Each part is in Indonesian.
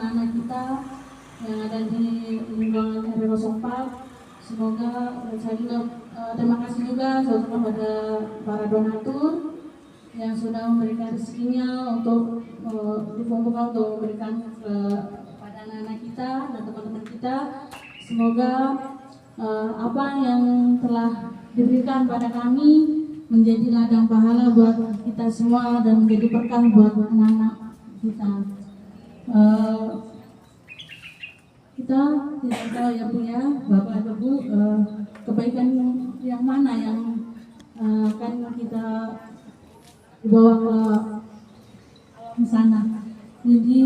anak-anak kita yang ada di lingkungan RW 04. Semoga saya juga terima kasih juga kepada para donatur yang sudah memberikan rezekinya untuk dikumpulkan untuk memberikan kepada anak-anak kita dan teman-teman kita. Semoga apa yang telah diberikan pada kami menjadi ladang pahala buat kita semua dan menjadi berkah buat anak-anak kita. Kita tidak tahu ya Bu ya, Bapak dan Bu, kebaikan yang mana yang akan kita dibawa ke sana. Jadi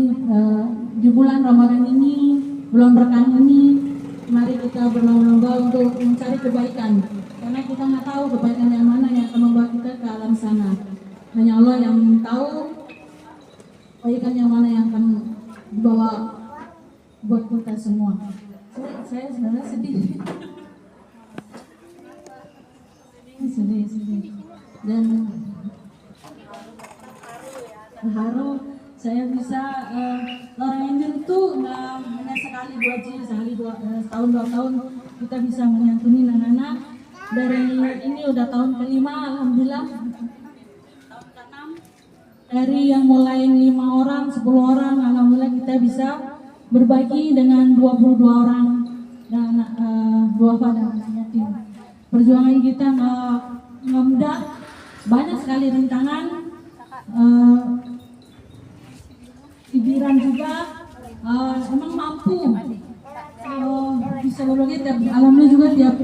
di bulan Ramadan ini, bulan berkah ini, mari kita berlomba-lomba untuk mencari kebaikan. Karena kita nggak tahu kebaikan yang mana yang akan membawa kita ke alam sana. Hanya Allah yang tahu kebaikan yang mana yang akan dibawa buat kita semua. Saya sebenarnya sedih. Sedih. Dan terharu saya bisa orang Injil itu nggak hanya sekali 2 jil, setahun 2 tahun kita bisa menyantuni anak-anak. Dari ini udah tahun ke-5, alhamdulillah. Tahun ke-6 dari yang mulai 5 orang, 10 orang, alhamdulillah kita bisa berbagi dengan 22 orang dan duafa dan anak yatim. Perjuangan kita nggak mudah, banyak sekali rintangan. Pikiran juga emang mampu bisa berbagi. Alhamdulillah juga tiap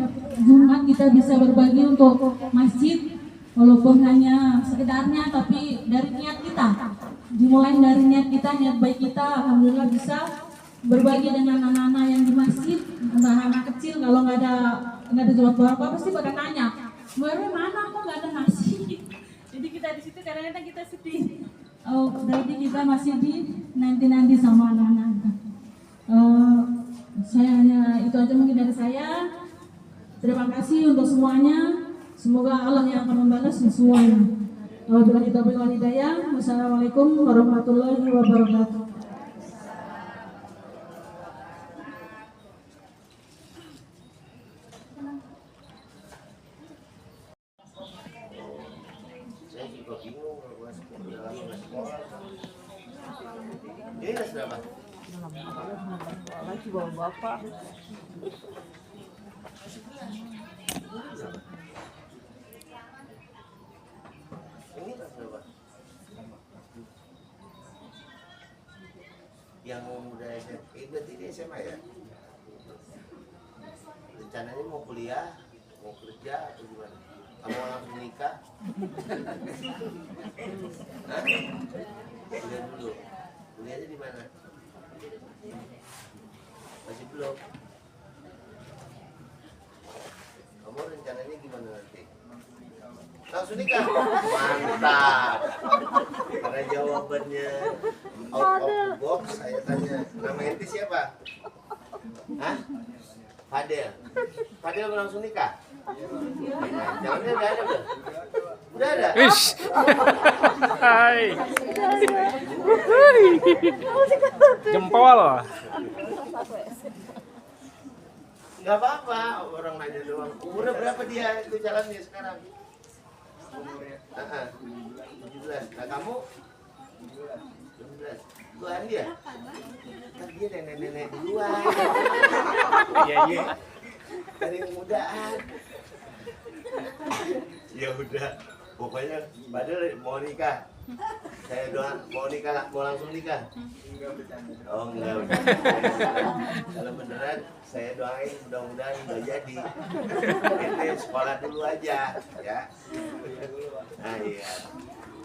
Jumat kita bisa berbagi untuk masjid, walaupun hanya sekedarnya, tapi dari niat kita, dimulai dari niat kita, niat baik kita, alhamdulillah bisa berbagi dengan anak-anak yang di masjid, anak-anak kecil. Kalau nggak ada jual apa pasti pada nanya, "Mereka mana kok nggak ada nasi?" Jadi kita di situ kadang-kadang kita sedih. Oh, berarti kita masih nanti sama anak-anak. Saya hanya itu aja mungkin dari saya. Terima kasih untuk semuanya. Semoga Allah yang akan membalas semuanya. Wabillahi taufiq wal hidayah. Wassalamualaikum warahmatullahi wabarakatuh. Saya juga bingung kalau gue udah lama nggak sekolah. Dia kelas berapa? Lagi bawa bapak. Ini kelas berapa? Yang udah SMA, berarti ini SMA ya? Rencananya mau kuliah, mau kerja atau gimana? Kamu langsung nikah? Hah? Kuliah dulu. Kuliahnya di mana? Masih belum. Kamu rencananya gimana nanti? Langsung nikah? Mantap. Karena jawabannya out of the box, saya tanya, nama ente siapa? Hah? Fadel. Fadel mau langsung nikah? Jalannya udah ada belum? Udah ada? Wish. Hai. Jempol. Nggak apa-apa, orang nanya doang. Umurnya berapa dia itu jalannya sekarang? 17. Nah kamu? 17. Tuan dia? Kan dia nenek-nenek duluan. Iya. Dari mudaan. Ya udah, pokoknya padahal mau nikah. Saya doa mau nikah, mau langsung nikah. Oh enggak. Kalau beneran saya doain mudah-mudahan udah jadi. Ente sekolah dulu aja, ya. Nah iya.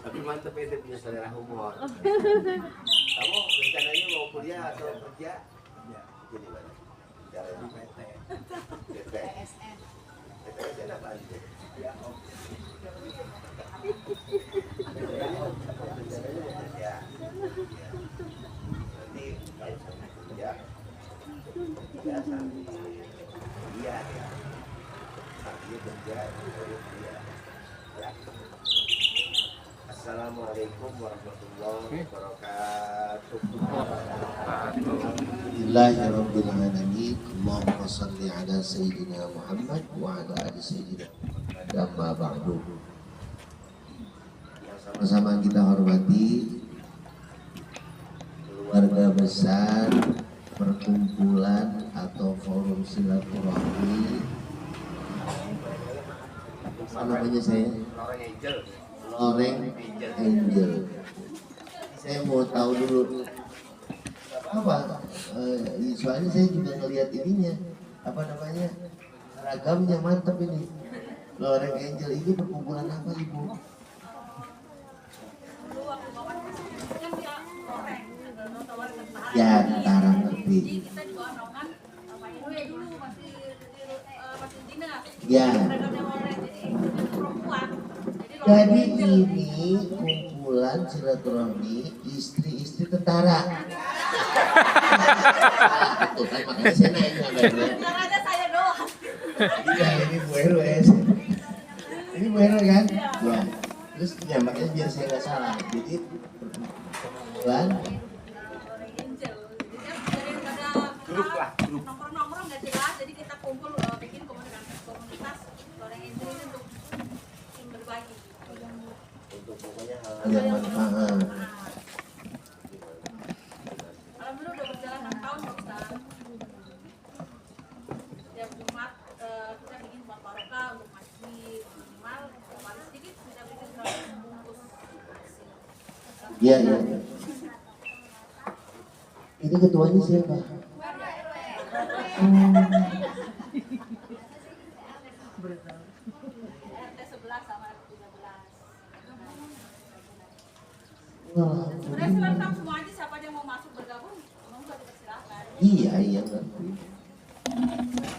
Tapi mantep ente punya selera humor. Kamu rencananya mau kuliah atau kerja? Jadi mana? Jalan di PT. PTSN. PTSN apa aja? Ya, nanti kalau sampai kerja ya sambil kuliah ya, sambil kerja baru kuliah ya. Assalamualaikum warahmatullahi wabarakatuh. Alhamdulillahirabbil alamin. Allahumma shalli ala sayyidina Muhammad wa ala ali sayyidina Muhammad. Amma ba'du. Sama-sama kita hormati keluarga besar perkumpulan atau forum silaturahmi. Apa namanya saya? Loreng Angel. Saya mau tahu dulu apa? Soalnya saya juga ngelihat ininya, apa namanya, seragamnya mantap ini. Loreng Angel ini perkumpulan apa ibu? Ya, tentara ngerti. Ya. Jadi ini kumpulan silaturahmi istri-istri tentara. Tuh kan makanya saya nanya. Tentaranya saya doang. Iya, ini Bu Heru ya. Ini Bu Heru kan? Ya. Terus ya makanya biar saya nggak salah. Jadi kumpulan Nongkrong-nongkrong nggak jelas, jadi kita kumpul bikin komunitas Loreng Angel ini untuk berbagi. untuk pokoknya hal yang manfaat. Alhamdulillah udah berjalan 6 tahun Pak Ustaz. Setiap Jumat kita bikin buat barokah untuk masjid, minimal paling sedikit kita bikin 100 bungkus nasi. Iya, iya. Ini ketuanya siapa? RT 11 sama RT 13. Wah, Sebenarnya silakan semua aja, siapa yang mau masuk bergabung, monggo dipersilakan. iya ngerti.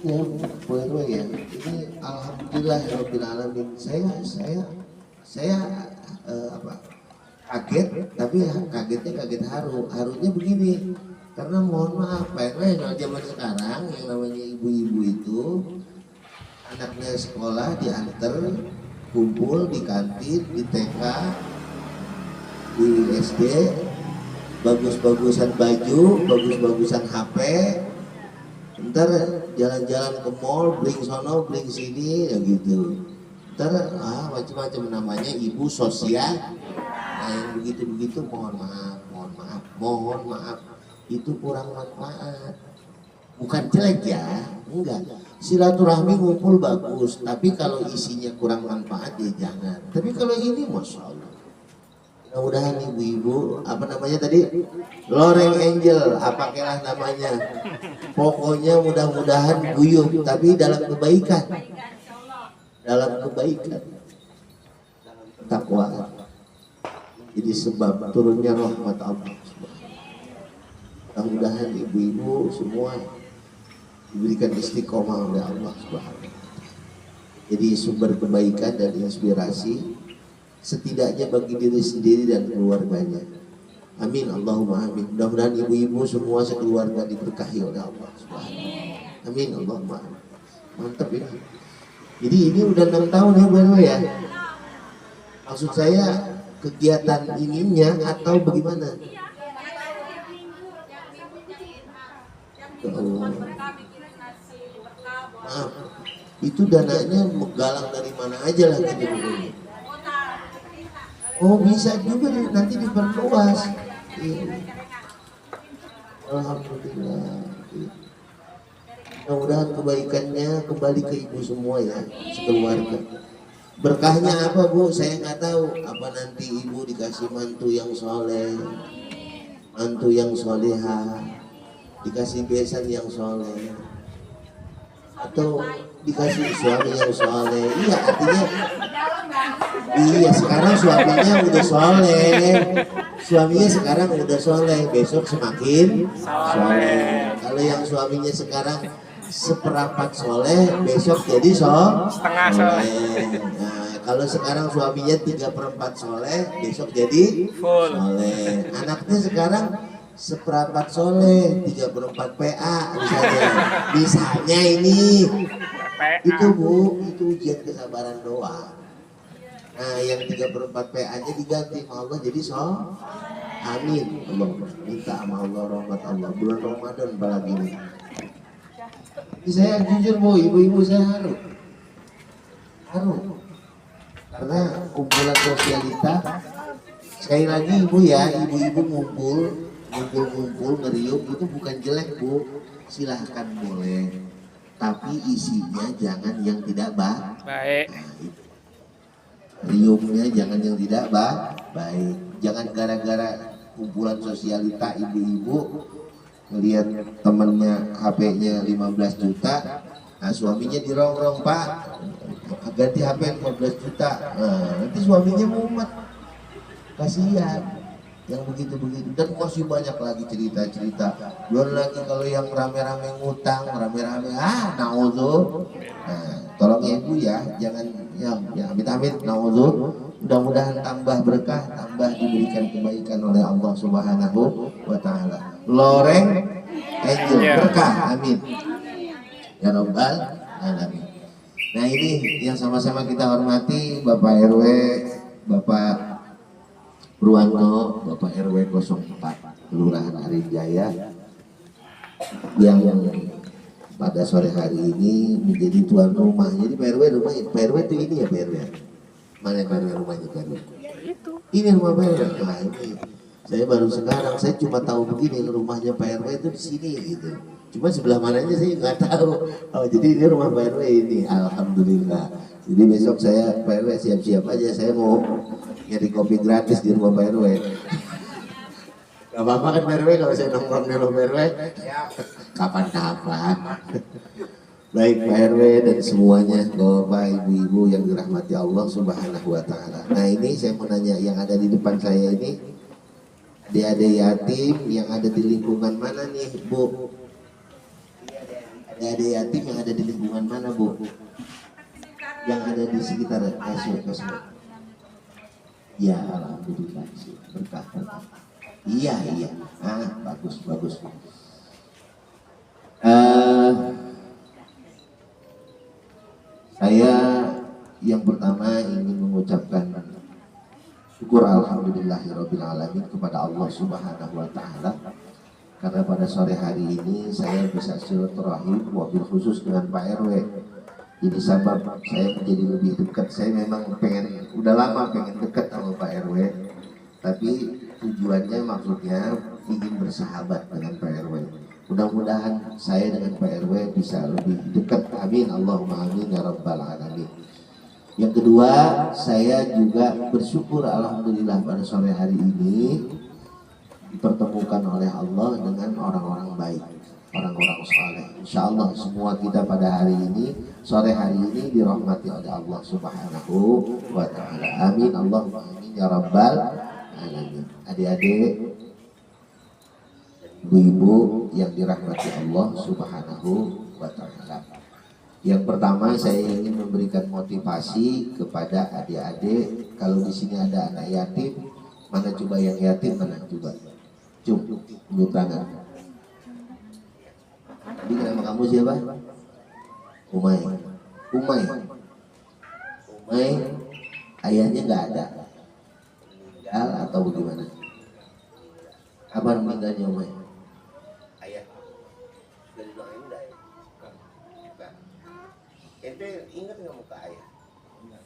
Ya, Bu Heru ya. Ini alhamdulillahirabbil alamin. Saya apa? Kaget, tapi kagetnya kaget haru. Harunya begini. Karena mohon maaf, Pak RW, zaman sekarang yang namanya ibu-ibu itu anaknya sekolah diantar kumpul di kantin, di TK, di SD, bagus-bagusan baju, bagus-bagusan HP, ntar jalan-jalan ke mall, bling sono, bling sini, ya gitu. Ntar macam-macam namanya ibu sosial. Nah yang begitu-begitu mohon maaf, itu kurang manfaat. Bukan jelek ya, enggak. Silaturahmi ngumpul bagus, tapi kalau isinya kurang manfaat ya jangan. Tapi kalau ini masya Allah. Mudah-mudahan ibu-ibu, apa namanya tadi? Loreng Angel, apakah namanya? Pokoknya mudah-mudahan guyup, tapi dalam kebaikan. Dalam kebaikan. Takwa. Jadi sebab turunnya rahmat Allah. Mudah-mudahan ibu-ibu semua diberikan istiqomah oleh Allah Subhanahu. Jadi sumber kebaikan dan inspirasi setidaknya bagi diri sendiri dan keluarganya. Amin Allahumma amin. Mudah-mudahan ibu-ibu semua sekeluarga diberkahi oleh Allah Subhanahu. Amin Allahumma amin. Mantap ini. Jadi ini udah 6 tahun ya Bu Heru ya. Maksud saya kegiatan ininya atau bagaimana? Maaf, itu dananya menggalang dari mana aja lah gitu. Oh bisa juga nanti diperluas. Alhamdulillah. Mudah-mudahan kebaikannya kembali ke ibu semua ya, sekeluarga. Berkahnya apa Bu? Saya nggak tahu. Apa nanti ibu dikasih mantu yang soleh, mantu yang soleha, dikasih besan yang soleh, atau dikasih suami yang soleh. Iya artinya, iya sekarang suaminya udah soleh, suaminya sekarang udah soleh, besok semakin soleh. Kalau yang suaminya sekarang seperapat soleh, besok jadi setengah soleh. Nah, kalau sekarang suaminya 3/4 soleh, besok jadi Full. soleh. Anaknya sekarang seperapat soleh, 3/4 PA misalnya ini. Itu Bu, itu ujian kesabaran doang. Nah yang 3/4 PA nya diganti sama Allah jadi soleh. Amin. Allah minta sama Allah rahmat Allah bulan Ramadan apalagi ini. Ini saya jujur Bu, ibu-ibu saya haru karena kumpulan sosialita. Sekali lagi ibu ya, ibu-ibu ngumpul ngeriuk itu bukan jelek Bu, silahkan boleh, tapi isinya jangan yang tidak Baik. nah, itu. Riungnya jangan yang tidak baik. Jangan gara-gara kumpulan sosialita ibu-ibu ngelihat temennya HP-nya 15 juta, nah suaminya dirongrong, Pak ganti HP 15 juta, nah, nanti suaminya mumet, kasihan yang begitu-begitu. Dan masih banyak lagi cerita-cerita. Belum lagi kalau yang rame-rame ngutang, rame-rame naudzubillah. Nah, tolong ya ibu ya, jangan ya amit-amit naudzubillah. Mudah-mudahan tambah berkah, tambah diberikan kebaikan oleh Allah Subhanahu wa taala. Loreng angel berkah, amin. Ya Rabbal alamin. Nah, ini yang sama-sama kita hormati Bapak RW, Bapak Purwanto, Bapak RW 04 Kelurahan Arijaya yang pada sore hari ini menjadi tuan rumah. Jadi Pak RW rumahnya, Pak RW itu ini ya Pak RW. Mana Pak RW rumahnya Pak RW? Ini rumah Pak RW. Nah, ini saya baru sekarang, saya cuma tahu begini rumahnya Pak RW itu di sini gitu. Cuma sebelah mananya saya nggak tahu. Oh, jadi ini rumah Pak RW ini. Alhamdulillah. Jadi besok saya Pak RW siap-siap aja, saya mau nyari kopi gratis di rumah Pak RW. Gak apa-apa kan Pak RW kalau saya nongkrong di rumah Pak RW? Kapan-kapan. Baik Pak RW dan semuanya, Bapak Ibu-ibu yang dirahmati Allah Subhanahu wa taala. Nah, ini saya mau nanya, yang ada di depan saya ini adik-adik yatim yang ada di lingkungan mana nih, Bu? Adik-adik yatim yang ada di lingkungan mana, Bu? Yang ada di sekitar Kasih. Ya, alhamdulillah sih, berkah. Iya. Bagus. Saya yang pertama ingin mengucapkan syukur alhamdulillahirabbil alamin kepada Allah Subhanahu wa taala karena pada sore hari ini saya bisa silaturahim wabil khusus dengan Pak RW. Jadi sabab saya menjadi lebih dekat. Saya memang udah lama pengen dekat sama Pak RW, tapi tujuannya maksudnya ingin bersahabat dengan Pak RW. Mudah-mudahan saya dengan Pak RW bisa lebih dekat. Amin Allahumma amin ya rabbal alamin. Yang kedua, saya juga bersyukur alhamdulillah pada sore hari ini dipertemukan oleh Allah dengan orang-orang baik, orang-orang saleh. Insya Allah semua kita pada hari ini, sore hari ini dirahmati oleh Allah Subhanahu wa taala. Amin Allahumma amin ya rabbal alamin. Adik-adik, ibu-ibu yang dirahmati Allah Subhanahu wa taala. Yang pertama saya ingin memberikan motivasi kepada adik-adik. Kalau di sini ada anak yatim, mana coba yang yatim mana coba? Tunjuk tangan. Jadi nama kamu siapa? Umay. Ayahnya nggak ada. Meninggal atau bagaimana? Kapan meninggalnya Umay? Ayah dari doain enggak ya? Enggak. Ente ingat nggak muka ayah? Ingat.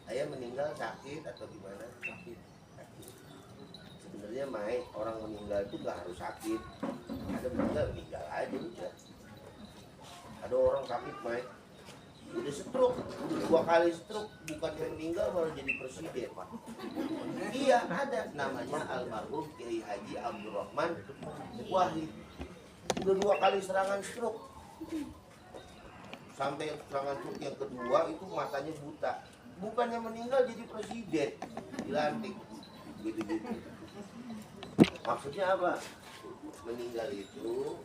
Ayah meninggal sakit atau gimana? Sakit. Sebenarnya Mai, orang meninggal itu nggak harus sakit. Ada meninggal aja udah. Ada orang sakit Mai, udah stroke, udah 2 kali stroke, bukannya meninggal malah jadi presiden, Pak. Iya, ada namanya almarhum Kiai Haji Abdurrahman Wahid. Udah 2 kali serangan stroke. Sampai serangan stroke yang kedua itu matanya buta. Bukannya meninggal jadi presiden, dilantik. Gitu-gitu. Maksudnya apa? Meninggal itu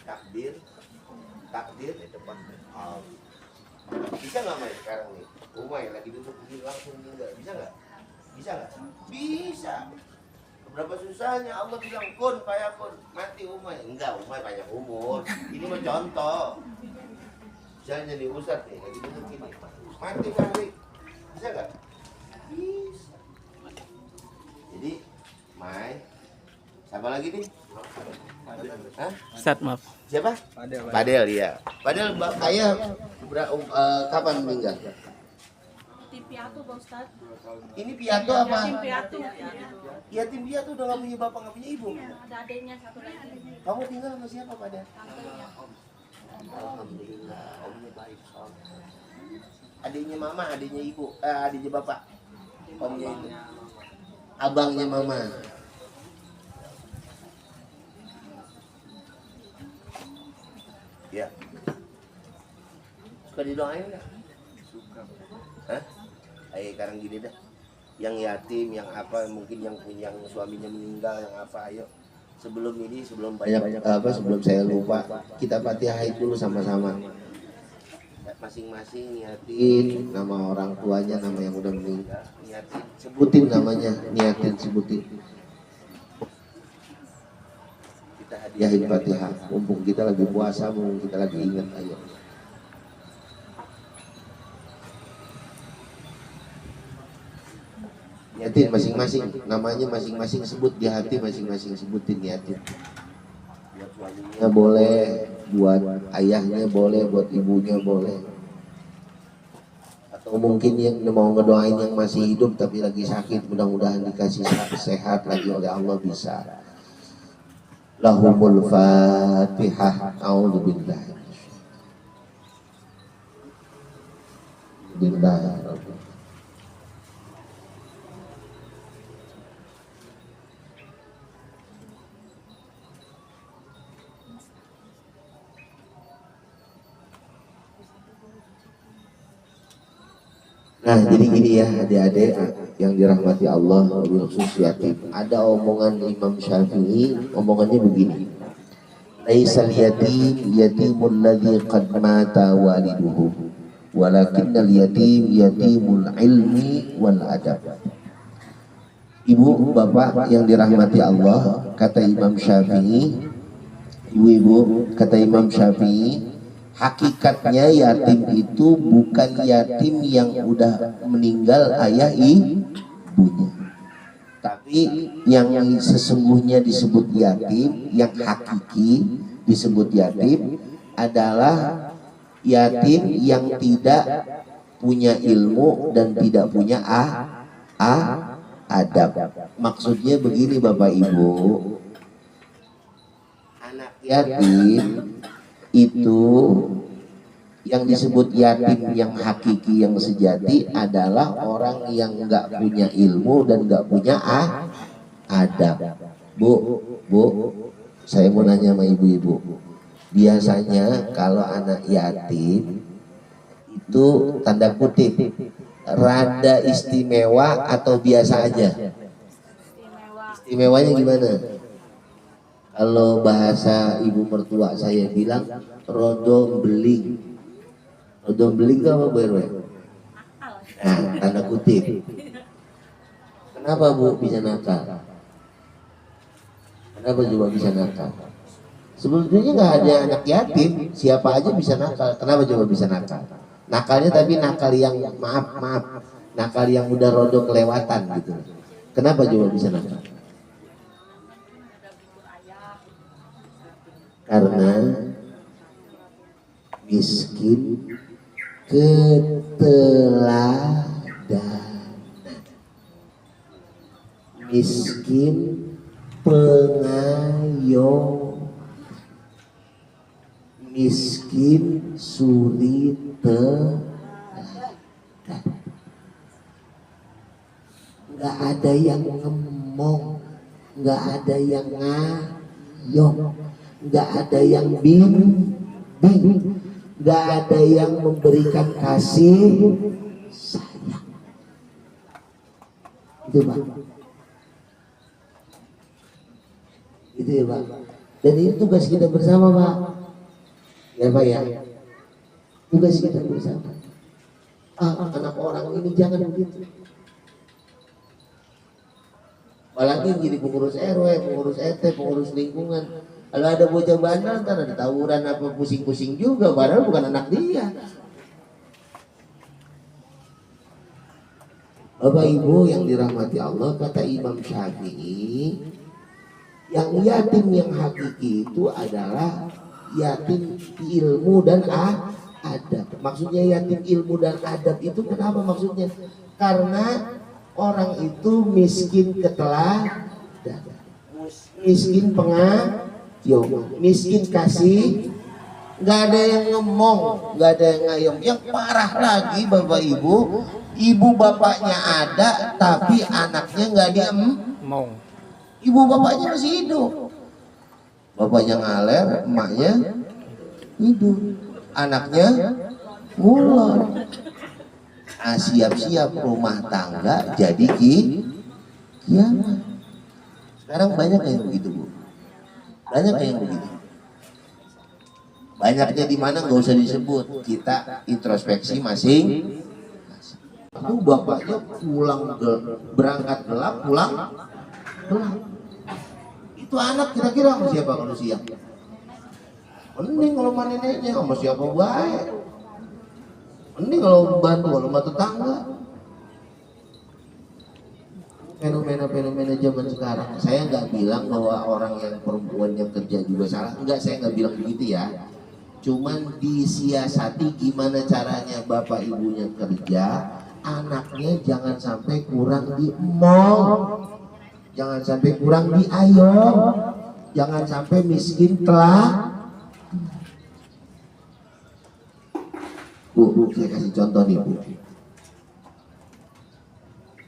takdir di depan Allah. Bisa nggak Mai sekarang nih? Umay lagi duduk begini langsung meninggal, bisa nggak? Bisa. Berapa susahnya Allah bilang kun mati Umay. Enggak, Umay banyak umur. Ini mah contoh. Misalnya nih Ustadz nih lagi duduk gini, mati kali, bisa nggak? Bisa. Jadi, Mai, siapa lagi nih? Hah? Ustaz, maaf. Siapa? Padel ya. Padel ayah kapan meninggal? Tim piatu Pak Ustadz. Ini piatu apa? Tim piatu. Yatim piatu udah nggak punya bapak nggak punya ibu. Ada adiknya satu lagi. Kamu tinggal sama siapa Padel? Tantenya. Alhamdulillah, omnya baik. Adiknya mama, adiknya ibu, adiknya bapak. Omnya itu. Abangnya mama. Ya. Suka didoain nggak? Suka. Hah? Ayo sekarang gini dah. Yang yatim, yang apa, mungkin yang suaminya meninggal, yang apa, ayo. Sebelum banyak sebelum saya lupa, kita Fatihah dulu sama-sama. Masing-masing niatin nama orang tuanya, nama yang udah meninggal, niatin, sebutin namanya, niatin, sebutin. Kita hadiahin Fatihah, mumpung kita lagi puasa, mumpung kita lagi ingat, ayo. Niatin masing-masing, namanya masing-masing sebut di hati, masing-masing sebutin, niatin. Buat suaminya boleh, buat ayahnya boleh, buat ibunya boleh. Atau mungkin yang mau ngedoain yang masih hidup tapi lagi sakit, mudah-mudahan dikasih sehat lagi oleh Allah, bisa. Lahumul Fatihah. A'udzubillah. Bismillahirrahmanirrahim. Nah, jadi gini ya adik-adik yang dirahmati Allah, wabil khusus yatim. Ada omongan Imam Syafi'i, omongannya begini. Laisal yatim yatimul ladzi qad mata waliduhu, walakinnal yatim yatimul ilmi wal adab. Ibu, bapak yang dirahmati Allah, kata Imam Syafi'i, ibu-ibu, kata Imam Syafi'i, hakikatnya yatim itu bukan yatim yang udah meninggal ayah ibunya, tapi yang sesungguhnya disebut yatim, yang hakiki disebut yatim adalah yatim yang tidak punya ilmu dan tidak punya adab. Maksudnya begini Bapak Ibu, anak yatim itu yang disebut yatim yang hakiki, yang sejati adalah orang yang nggak punya ilmu dan nggak punya adab. Bu, saya mau nanya sama ibu-ibu, biasanya kalau anak yatim itu tanda kutip rada istimewa atau biasa aja? Istimewanya gimana? Kalau bahasa ibu mertua saya bilang rodong beling. Rodong beling itu apa Bu RW? Nah, tanda kutip. Kenapa Bu bisa nakal? Kenapa coba bisa nakal? Sebetulnya nggak ada anak yatim, siapa aja bisa nakal. Kenapa coba bisa nakal? Nakalnya tapi nakal yang maaf, nakal yang udah rodong kelewatan gitu. Kenapa coba bisa nakal? Karena miskin keteladanan, miskin pengayom, miskin suri teladan. Nggak ada yang ngemong, nggak ada yang ngayom, nggak ada yang bimbing, nggak ada yang memberikan kasih sayang. Itu Pak, itu ya Pak. Dan itu tugas kita bersama Pak, ya Pak ya, tugas kita bersama. Anak orang ini jangan begitu. Apalagi jadi pengurus RW, pengurus RT, pengurus lingkungan. Kalau ada bocah bandel, ntar ada tawuran apa pusing-pusing juga, padahal bukan anak dia. Bapak Ibu yang dirahmati Allah, kata Imam Syafi'i, yang yatim yang hakiki itu adalah yatim ilmu dan adab. Maksudnya yatim ilmu dan adab itu kenapa maksudnya? Karena orang itu miskin keteladan, miskin pengayom, miskin kasih, nggak ada yang ngomong, nggak ada yang ngayom. Yang parah lagi Bapak Ibu, ibu bapaknya ada tapi anaknya nggak Mau. ibu bapaknya masih hidup, bapaknya ngaler, emaknya hidup, anaknya ngulon. Nah, siap-siap rumah tangga jadi kiamat. Sekarang banyak yang begitu, Bu. Banyak yang begitu. Banyaknya di mana nggak usah disebut, kita introspeksi masing. Aku bapaknya berangkat gelap, pulang gelap. Itu anak kira-kira sama siapa kalau siang? Mending kalau sama neneknya, sama siapa baik. Mending kalau bantu sama tetangga. Fenomena zaman sekarang. Saya nggak bilang bahwa orang yang perempuan yang kerja juga salah. Enggak, saya nggak bilang begitu ya. Cuman disiasati gimana caranya bapak ibunya kerja, anaknya jangan sampai kurang di mall, jangan sampai kurang di ayam, jangan sampai miskin telah. Bu, saya kasih contoh nih, Bu.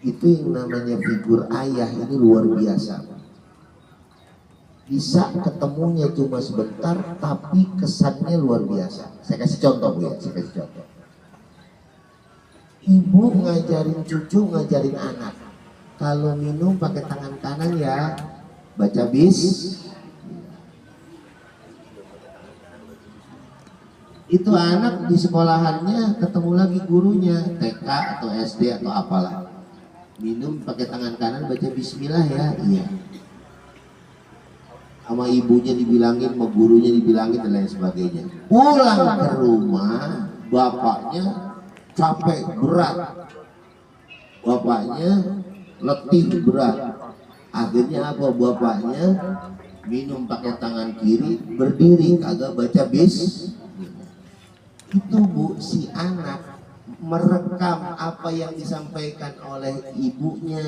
Itu yang namanya figur ayah ini luar biasa. Bisa ketemunya cuma sebentar, tapi kesannya luar biasa. Saya kasih contoh, Bu ya, saya kasih contoh. Ibu ngajarin cucu, ngajarin anak. Kalau minum pakai tangan kanan ya, baca bis. Itu anak di sekolahannya ketemu lagi gurunya, TK atau SD atau apalah. Minum pakai tangan kanan, baca bismillah ya, iya. Sama ibunya dibilangin, sama gurunya dibilangin dan lain sebagainya. Pulang ke rumah, bapaknya capek berat, bapaknya letih berat. Akhirnya apa? Bapaknya minum pakai tangan kiri, berdiri kagak baca bis. Itu, Bu, si anak merekam apa yang disampaikan oleh ibunya,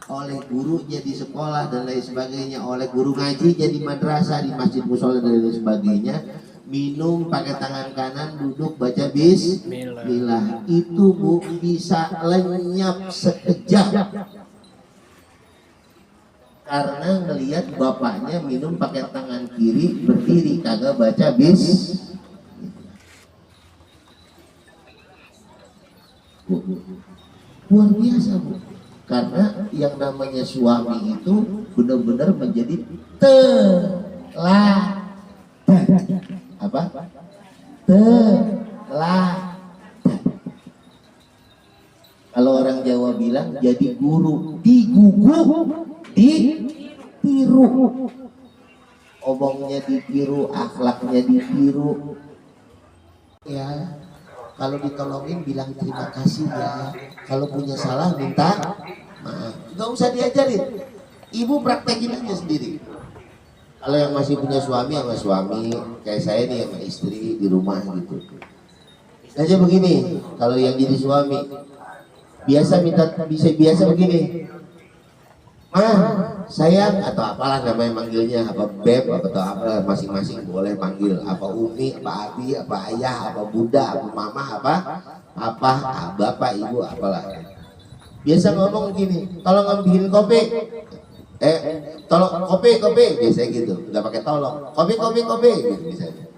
oleh gurunya di sekolah dan lain sebagainya, oleh guru ngajinya di madrasah, di masjid musola dan lain sebagainya. Minum pakai tangan kanan, duduk baca bismillah. Itu, Bu, bisa lenyap sekejap karena ngelihat bapaknya minum pakai tangan kiri, berdiri kagak baca bis. Luar biasa, Bu. Karena yang namanya suami itu benar-benar menjadi teladan. Apa? Teladan. Kalau orang Jawa bilang jadi guru, diguguk, ditiru. Omongnya ditiru, akhlaknya ditiru. Ya. Kalau ditolongin bilang terima kasih ya. Kalau punya salah minta maaf. Gak usah diajarin. Ibu praktekin aja sendiri. Kalau yang masih punya suami sama suami, kayak saya nih sama istri di rumah gitu. Aja begini. Kalau yang jadi suami biasa begini. Sayang atau apalah namanya manggilnya, apa beb atau apa, masing-masing boleh panggil, apa umi, apa abi, apa ayah, apa bunda, apa mama, apa bapak, ibu, apalah. Biasa ngomong gini, tolong ambilin kopi, tolong kopi, biasanya gitu, nggak pakai tolong, kopi gitu misalnya.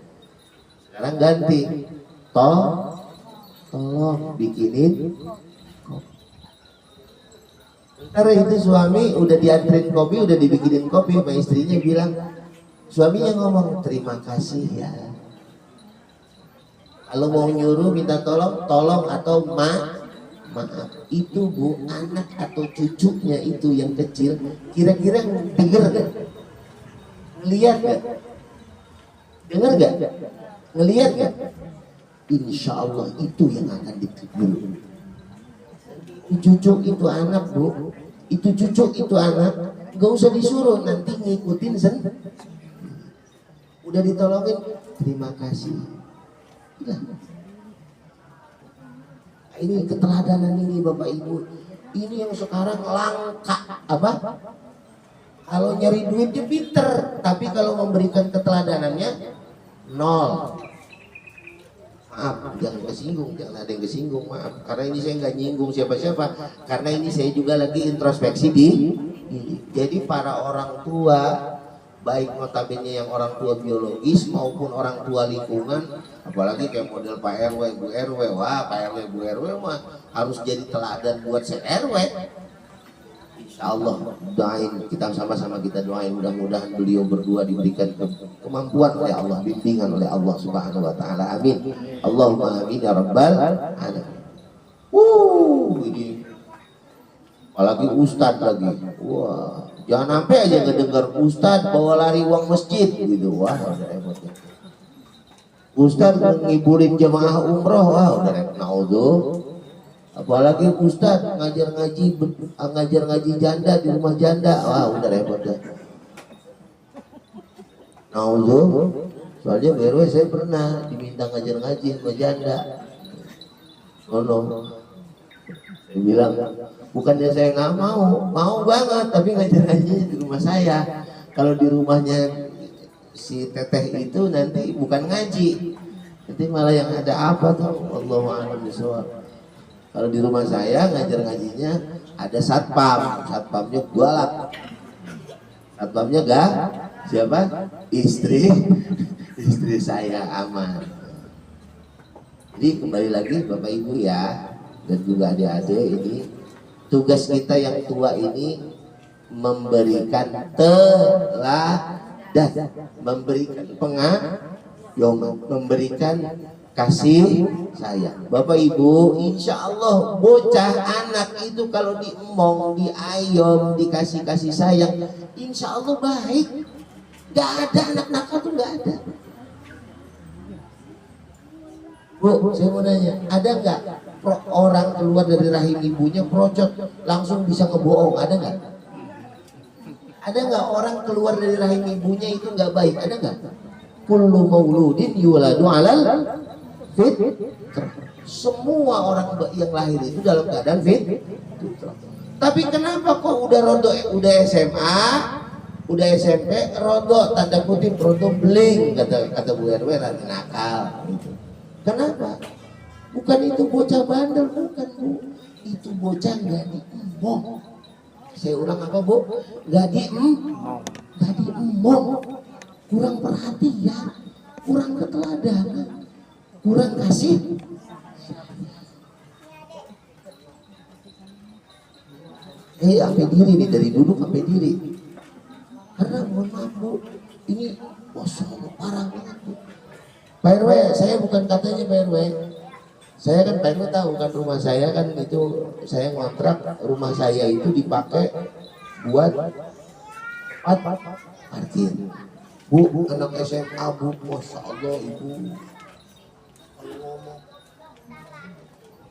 Sekarang ganti, tolong bikinin. Ntar itu suami udah dianterin kopi, udah dibikinin kopi, sama istrinya bilang, suaminya ngomong terima kasih ya. Kalau mau nyuruh minta tolong atau maaf. Itu, Bu, anak atau cucunya itu yang kecil, kira-kira denger gak? Ngeliat gak? Denger gak? Ngeliat gak? Insya Allah itu yang akan ditiru. cucu itu anak bu, itu cucu itu anak, gak usah disuruh, nanti ngikutin udah ditolongin, terima kasih. Udah. Ini keteladanan ini Bapak Ibu, ini yang sekarang langka apa? Kalau nyari duit dia pinter, tapi kalau memberikan keteladanannya nol. Maaf, jangan kesinggung, jangan ada yang kesinggung, maaf. Karena ini saya nggak nyinggung siapa-siapa, karena ini saya juga lagi introspeksi di. Jadi para orang tua, baik notabene yang orang tua biologis maupun orang tua lingkungan, apalagi kayak model Pak RW, Bu RW, wah Pak RW, Bu RW mah harus jadi teladan buat se RW. Insya Allah doain, kita sama-sama kita doain mudah-mudahan beliau berdua diberikan kemampuan oleh Allah, bimbingan oleh Allah Subhanahu wa taala. Amin. Allahumma amin ya rabbal alamin. Ini apalagi ustadz lagi. Wah, jangan sampai aja ngedengar ustadz bawa lari uang masjid gitu. Wah, udah repot ya. Ustadz ngiburin jemaah umroh, wah udah repot. Naudzubillah. Apalagi ustadz ngajar ngaji janda di rumah janda, wah udah repot dah. Naudzubillah. Soalnya BRW saya pernah diminta ngajar ngaji sama janda. Oh no. Dia bilang, bukannya saya nggak mau banget, tapi ngajar ngaji di rumah saya. Kalau di rumahnya si teteh itu nanti bukan ngaji, nanti malah yang ada apa tuh? Allahu a'lam bishawab. Kalau di rumah saya ngajar ngajinya ada satpam, satpamnya galak, satpamnya siapa? Istri saya aman. Jadi kembali lagi Bapak Ibu ya, dan juga adik-adik, ini tugas kita yang tua ini memberikan teladan, memberikan pengayoman, memberikan kasih sayang. Bapak Ibu, insya Allah bocah anak itu kalau diemong, diayom, dikasih kasih sayang, insya Allah baik. Gak ada anak nakal tuh, gak ada. Bu, saya mau nanya, ada nggak orang keluar dari rahim ibunya procot langsung bisa ngebohong? Ada nggak? Ada nggak orang keluar dari rahim ibunya itu nggak baik? Ada nggak? Kullu mauludin yuladu alal fitrah. Semua orang yang lahir itu dalam keadaan fitrah. Tapi kenapa kok udah SMA, udah SMP, rodo tanda kutip rodo bling, kata Bu RW, rada nakal gitu. Kenapa? Bukan itu bocah bandel, bukan Bu. Itu bocah nggak diemong. Saya ulang apa Bu? Nggak diemong. Kurang perhatian, kurang keteladanan, kurang kasih. Sampai diri nih, dari duduk sampai diri. Karena mohon maaf Bu, ini kosong parah banget Bu. Pak RW, saya bukan katanya Pak RW. Saya kan Pak RW tahu kan rumah saya kan itu, saya ngontrak rumah saya itu dipakai buat parkir. Bu, anak SMA Bu, Masya Allah Ibu.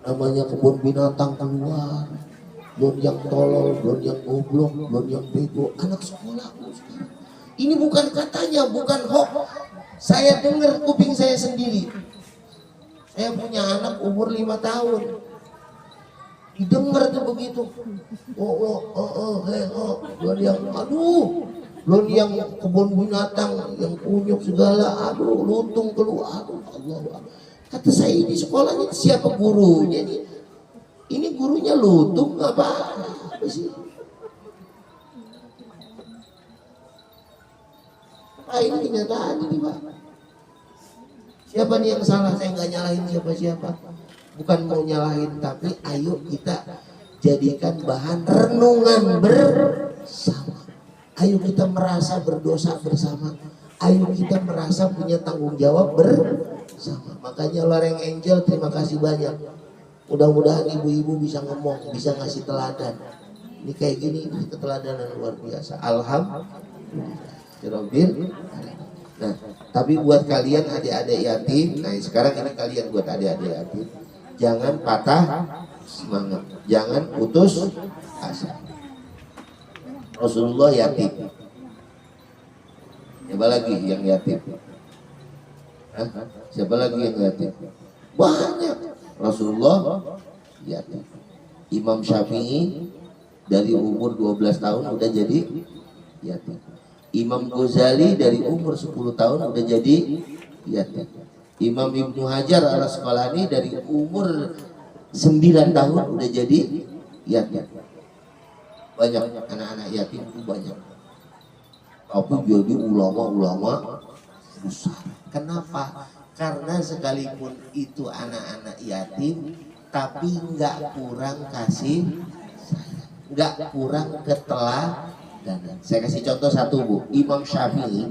Namanya kebun binatang keluar. Belum yang tolol, belum yang goblok, belum yang bego. Anak sekolah Bu sekarang. Ini bukan katanya, bukan hoax. Saya dengar kuping saya sendiri. Saya punya anak umur 5 tahun. Didengar tuh begitu. Belum yang belum yang kebun binatang yang kunyuk segala, lutung keluar, Allah. Kata saya, ini sekolahnya siapa gurunya nih? Ini gurunya lutung apa sih? Ini kenyataan ini Pak. Siapa nih yang salah? Saya nggak nyalahin siapa-siapa. Bukan mau nyalahin, tapi ayo kita jadikan bahan renungan bersama. Ayo kita merasa berdosa bersama. Ayo kita merasa punya tanggung jawab bersama. Makanya Loreng Angel terima kasih banyak. Mudah-mudahan ibu-ibu bisa ngomong, bisa ngasih teladan. Ini kayak gini, ini keteladanan luar biasa. Alhamdulillah. Nah, tapi buat kalian adik-adik yatim, nah sekarang ini kalian buat adik-adik yatim, jangan patah semangat, jangan putus asa. Rasulullah yatim. Siapa lagi yang yatim? Hah? Siapa lagi yang yatim? Banyak. Rasulullah yatim. Imam Syafi'i dari umur 12 tahun udah jadi yatim. Imam Ghazali dari umur 10 tahun udah jadi yatim. Imam Ibnu Hajar al-Asqalani dari umur 9 tahun udah jadi yatim. Banyak anak-anak yatim itu banyak. Tapi jadi ulama-ulama besar. Kenapa? Karena sekalipun itu anak-anak yatim, tapi nggak kurang kasih sayang, nggak kurang keteladanan. Saya kasih contoh satu, Bu. Imam Syafi'i,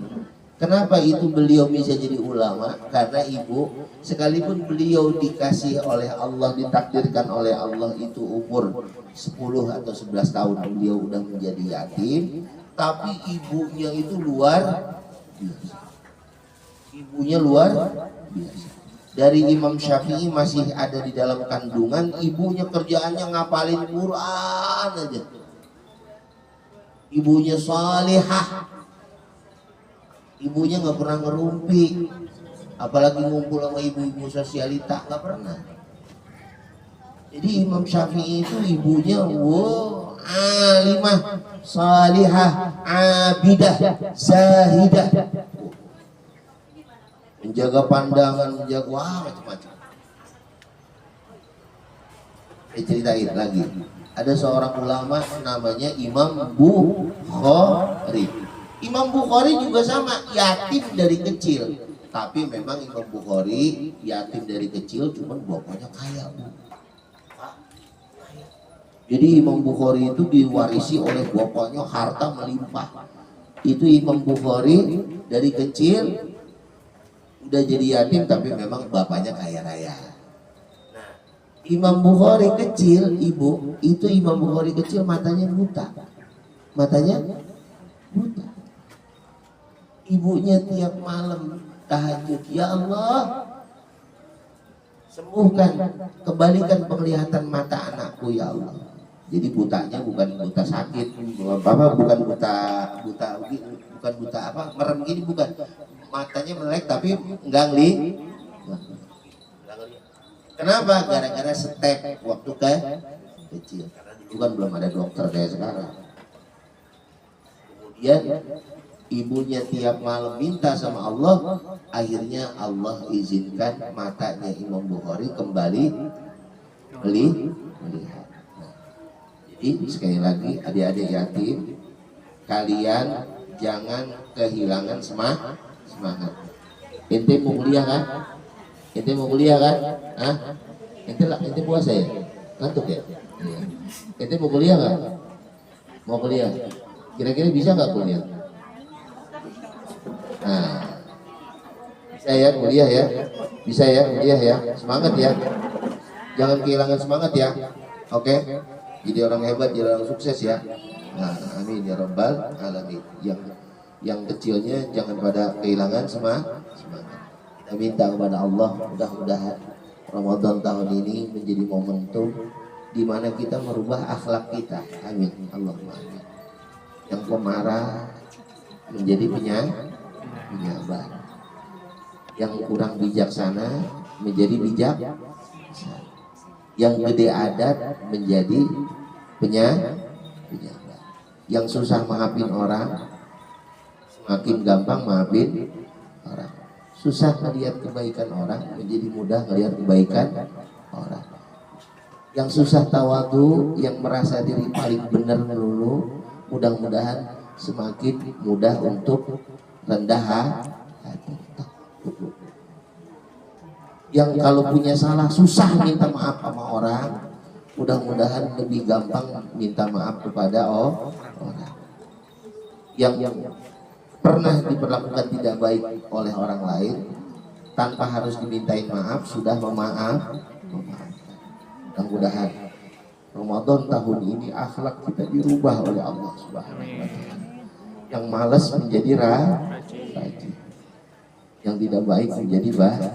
kenapa itu beliau bisa jadi ulama? Karena ibu, sekalipun beliau dikasih oleh Allah, ditakdirkan oleh Allah itu umur 10 atau 11 tahun beliau udah menjadi yatim, tapi ibunya itu luar biasa. Ibunya luar biasa. Dari Imam Syafi'i masih ada di dalam kandungan, ibunya kerjaannya ngapalin Quran aja. Ibunya salihah. Ibunya nggak pernah ngerumpi, apalagi ngumpul sama ibu-ibu sosialita, nggak pernah. Jadi Imam Syafi'i itu ibunya alimah, salihah, abidah, zahidah, menjaga pandangan, menjaga macam-macam. Saya ceritain lagi, ada seorang ulama namanya Imam Bukhari. Imam Bukhari juga sama, yatim dari kecil. Tapi memang Imam Bukhari yatim dari kecil, cuman bapaknya kaya, Bu. Jadi Imam Bukhari itu diwarisi oleh bapaknya harta melimpah. Itu Imam Bukhari dari kecil udah jadi yatim, tapi memang bapaknya kaya raya. Nah, Imam Bukhari kecil, ibu, itu Imam Bukhari kecil matanya buta. Matanya buta. Ibunya tiap malam tahajud, ya Allah, sembuhkan, kembalikan penglihatan mata anakku ya Allah. Jadi butanya bukan buta sakit, Bapak, bukan buta apa, merem gini, bukan. Matanya melek tapi enggak ngeli. Kenapa? Gara-gara step waktu kecil. Bukan belum ada dokter kayak sekarang. Kemudian ibunya tiap malam minta sama Allah, akhirnya Allah izinkan matanya Imam Bukhari kembali melihat. Jadi sekali lagi, adik-adik yatim, kalian jangan kehilangan semangat. Ente mau kuliah kan? Ente mau kuliah kan? Hah? Ente puasa ya? Ngantuk ya? Iya. Ente mau kuliah kan? Mau kuliah? Kira-kira bisa nggak kuliah? Nah, bisa ya kuliah ya? Bisa ya kuliah ya? Semangat ya? Jangan kehilangan semangat ya? Oke? Jadi orang hebat, jadi orang sukses ya. Nah, amin ya rabbal alamin. Yang kecilnya jangan pada kehilangan semangat. Kita minta kepada Allah, mudah-mudahan Ramadan tahun ini menjadi momentum di mana kita merubah akhlak kita. Amin. Allahumma amin. Yang pemarah menjadi penyabar. Yang kurang bijaksana menjadi bijak. Yang gede adat menjadi penyabar. Yang susah maafin orang semakin gampang maafin orang. Susah melihat kebaikan orang menjadi mudah melihat kebaikan orang. Yang susah tawadu, yang merasa diri paling benar dulu, mudah-mudahan semakin mudah untuk rendah hati. Yang kalau punya salah susah minta maaf sama orang, mudah-mudahan lebih gampang minta maaf kepada orang. Yang pernah diperlakukan tidak baik oleh orang lain, tanpa harus dimintain maaf sudah memaafkan. Mudah-mudahan Ramadan tahun ini akhlak kita dirubah oleh Allah Subhanahu wa Ta'ala. Yang malas menjadi rajin, yang tidak baik menjadi baik.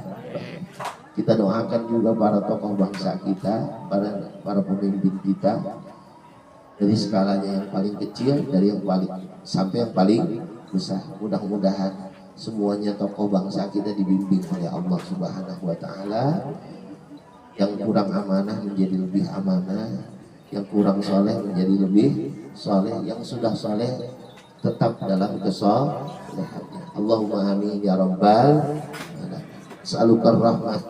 Kita doakan juga para tokoh bangsa kita, para pemimpin kita, dari skalanya yang paling kecil, dari yang paling sampai yang paling besar. Mudah-mudahan semuanya tokoh bangsa kita dibimbing oleh Allah Subhanahu wa taala. Yang kurang amanah menjadi lebih amanah, yang kurang soleh menjadi lebih soleh, yang sudah soleh tetap dalam kesolehannya. Allahumma amin ya rabbal alamin. As'alukar rahmah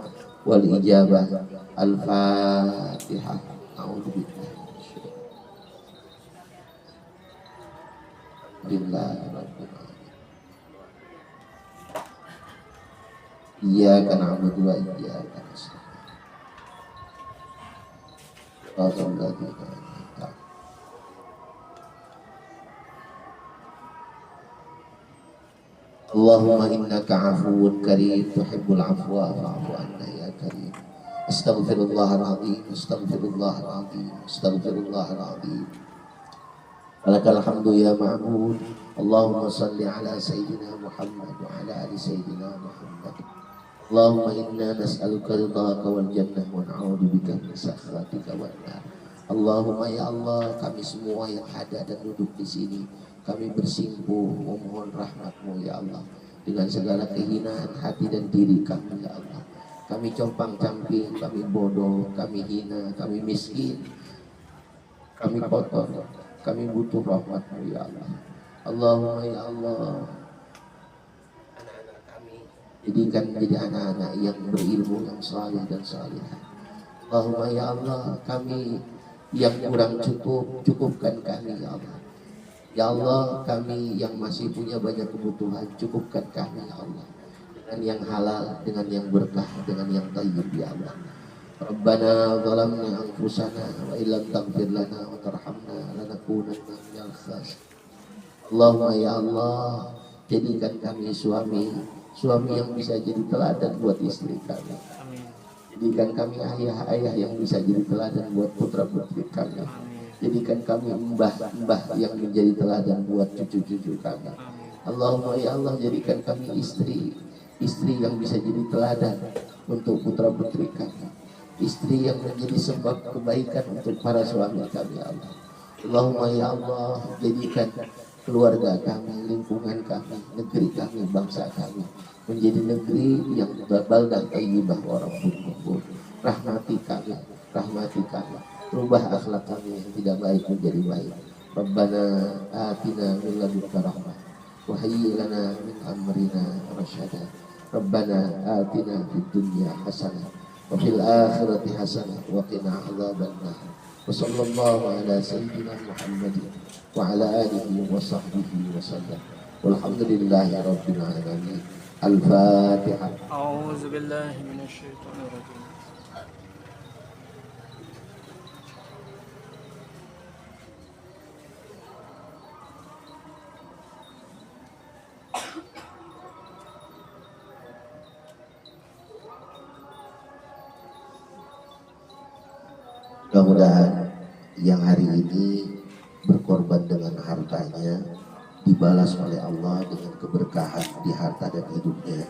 wal ijabah. Al-Fatihah. A'udzubillah. Iyyaka na'budu wa iyyaka nasta'in. Allahumma innaka afuwun karim tuhibbul afwa fa'fu anna ya karim. Astaghfirullahaladzim, astaghfirullahaladzim, astaghfirullahaladzim. Walakal hamdu ya ma'bud. Allahumma salli ala sayyidina Muhammad wa ala ali sayyidina Muhammad. Allahumma inna nas'aluka ridhaka wal jannah wa na'udzubika min sakhatika wan nar. Allahumma ya Allah, kami semua yang ada dan duduk di sini, kami bersimpuh memohon rahmat-Mu ya Allah, dengan segala kehinaan hati dan diri kami ya Allah. Kami compang-camping, kami bodoh, kami hina, kami miskin, kami kotor, kami butuh rahmat-Mu ya Allah. Allahumma ya Allah, anak-anak kami jadikan menjadi anak-anak yang berilmu, yang saleh dan salihah. Allahumma ya Allah, kami yang kurang cukup, cukupkan kami ya Allah. Ya Allah, kami yang masih punya banyak kebutuhan, cukupkan kami ya Allah, dengan yang halal, dengan yang berkah, dengan yang thayyib ya Allah. Rabbana zalamna anfusana wa illam taghfir lana wa tarhamna lanakunanna minal khasirin. Allahumma ya Allah, jadikan kami suami yang bisa jadi teladan buat istri kami. Jadikan kami ayah yang bisa jadi teladan buat putra-putri kami. Jadikan kami mbah yang menjadi teladan buat cucu-cucu kami. Allahumma ya Allah, jadikan kami istri yang bisa jadi teladan untuk putra-putri kami. Istri yang menjadi sebab kebaikan untuk para suami kami ya Allah. Allahumma ya Allah, jadikan keluarga kami, lingkungan kami, negeri kami, bangsa kami menjadi negeri yang baldah thayyibah wa rabbul ghafur. Rahmati kami, rubah akhlak kami yang tidak baik menjadi baik. Rabbana atina min ladunka rahmah wa hayyi lana min amrina rasyada. Rabbana atina fid dunya hasanah wa fil akhirati hasanah wa qina adzabannar. Wa sallallahu ala sayyidina Muhammadin wa ala alihi wa sahbihi wa sallam. Walhamdulillahi rabbil alamin. Al-Fatihah. A'udzu billahi minasyaitonir rajim. Mudah-mudahan yang hari ini berkorban dengan hartanya dibalas oleh Allah dengan keberkahan di harta dan hidupnya.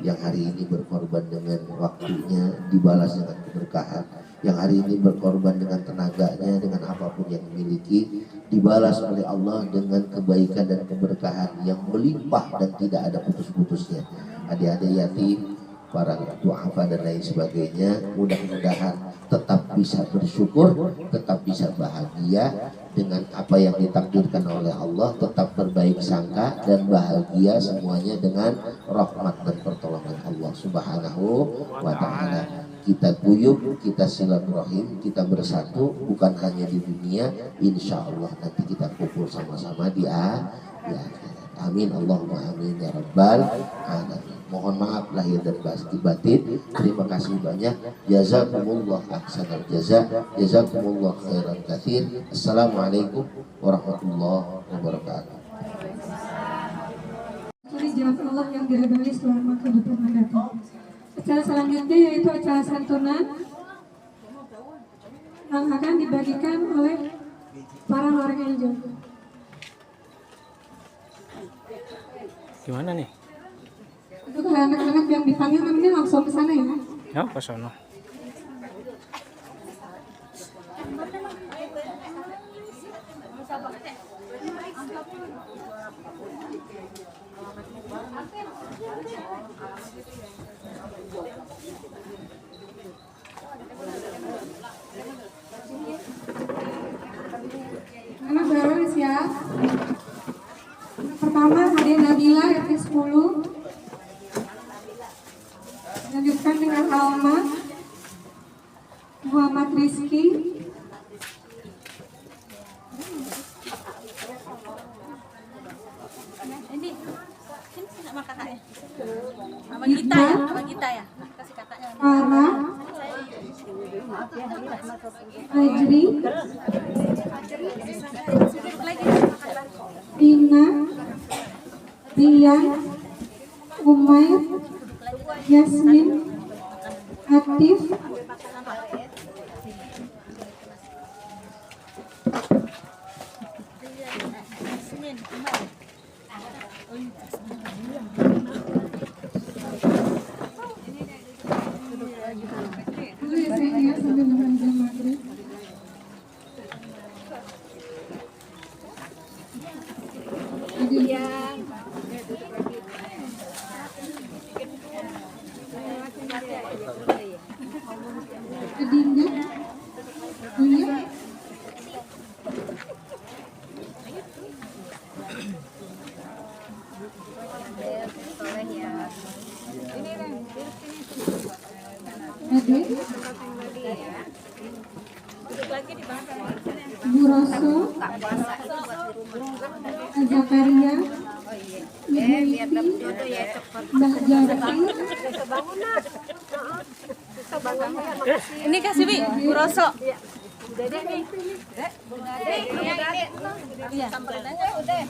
Yang hari ini berkorban dengan waktunya dibalas dengan keberkahan. Yang hari ini berkorban dengan tenaganya, dengan apapun yang dimiliki, dibalas oleh Allah dengan kebaikan dan keberkahan yang melimpah dan tidak ada putus-putusnya. Adik-adik yatim, para duafa dan lain sebagainya, mudah-mudahan tetap bisa bersyukur, tetap bisa bahagia dengan apa yang ditakdirkan oleh Allah, tetap berbaik sangka dan bahagia semuanya dengan rahmat dan pertolongan Allah Subhanahu wa ta'ala. Kita guyup, kita silaturahim, kita bersatu, bukan hanya di dunia, insya Allah nanti kita kumpul sama-sama di akhirat. Amin, Allahumma amin ya rabbal alamin. Mohon maaf lahir dan batin. Terima kasih banyak. Jazakumullah ahsanal jaza. Jazakumullah khairan katsir. Assalamualaikum warahmatullahi wabarakatuh. Cari jalan Allah yang diridhoi selama kehidupan mendatang. Acara selanjutnya yaitu acara santunan yang akan dibagikan oleh para warga hijau. Gimana nih? Untuk anak-anak yang dipanggil namanya langsung ke sana ya. Ya, ke sono. Anak baris ya. Pertama Hadiah Nabila RT 10. Lanjutkan dengan Alma Muhammad Rizky. Ini sama kakaknya. Sama kita ya, sama kita ya. Kasih kakaknya. Farah Ajri Ina Rian Umair Yasmin Aktif dulu ya sayang ya sambil nunggu jam maghrib. Adinda Dunia Ade Bu Roso Zakaria Mbah Jati Ini kasih Bi, Bu Roso. Iya, samperin aja udah.